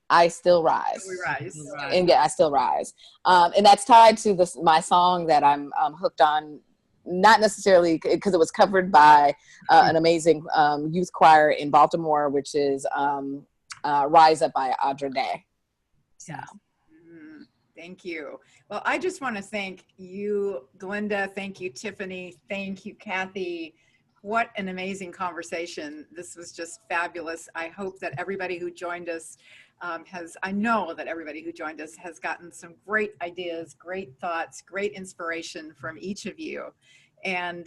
I still rise? We rise. And yeah, I still rise. And that's tied to my song that I'm hooked on. Not necessarily because it was covered by an amazing youth choir in Baltimore, which is Rise Up by Audra Day. So. Yes. Thank you. Well, I just want to thank you, Glynda. Thank you, Tiffany. Thank you, Kathy. What an amazing conversation. This was just fabulous. I hope that everybody who joined us I know that everybody who joined us has gotten some great ideas, great thoughts, great inspiration from each of you. And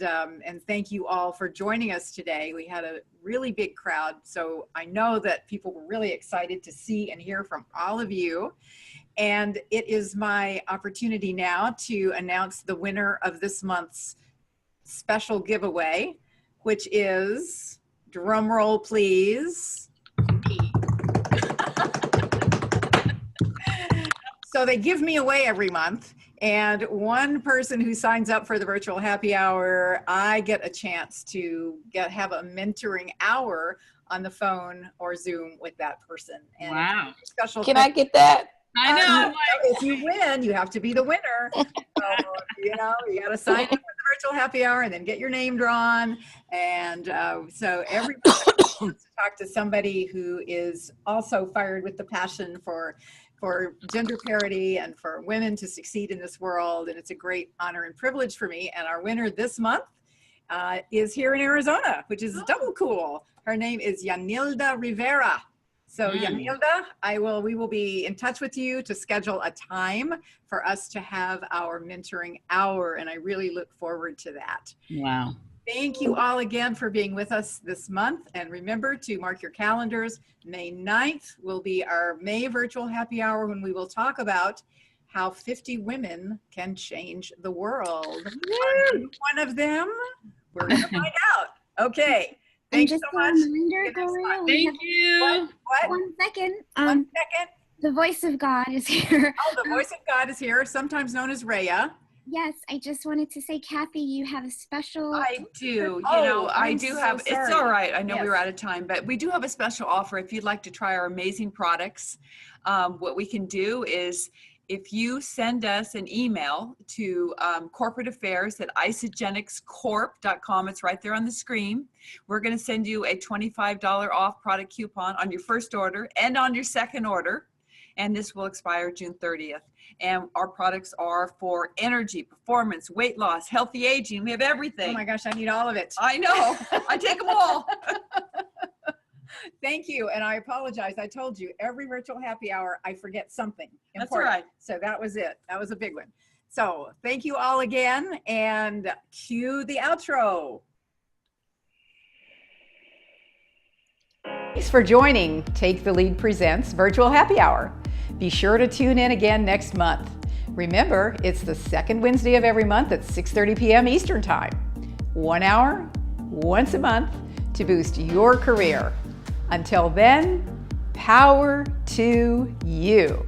thank you all for joining us today. We had a really big crowd, so I know that people were really excited to see and hear from all of you. And it is my opportunity now to announce the winner of this month's special giveaway, which is, drum roll please. So they give me away every month, and one person who signs up for the virtual happy hour, I get a chance to have a mentoring hour on the phone or Zoom with that person. And wow. Special Can I get that? I know. If you win, you have to be the winner. So, you got to sign up for the virtual happy hour and then get your name drawn. And so everybody wants to talk to somebody who is also fired with the passion for gender parity and for women to succeed in this world. And it's a great honor and privilege for me. And our winner this month is here in Arizona, which is double cool. Her name is Yanilda Rivera. So Yanilda, we will be in touch with you to schedule a time for us to have our mentoring hour. And I really look forward to that. Wow. Thank you all again for being with us this month. And remember to mark your calendars. May 9th will be our May virtual happy hour when we will talk about how 50 women can change the world. Are you one of them? We're going to find out. Okay. Thanks so much. Thank you. What? 1 second. 1 second. The voice of God is here. Oh, the voice of God is here, sometimes known as Rhea. Yes, I just wanted to say, Kathy, you have a special. I do. I'm do so have. sorry. It's all right. I know Yes. we were out of time, but we do have a special offer. If you'd like to try our amazing products, what we can do is, if you send us an email to corporate affairs at isagenixcorp.com, it's right there on the screen. We're going to send you a $25 off product coupon on your first order and on your second order. And this will expire June 30th. And our products are for energy, performance, weight loss, healthy aging. We have everything. Oh my gosh, I need all of it. I know. I take them all. Thank you. And I apologize. I told you every virtual happy hour, I forget something important. That's all right. So that was it. That was a big one. So thank you all again, and cue the outro. Thanks for joining Take the Lead Presents Virtual Happy Hour. Be sure to tune in again next month. Remember, it's the second Wednesday of every month at 6:30 p.m. Eastern Time. 1 hour, once a month, to boost your career. Until then, power to you.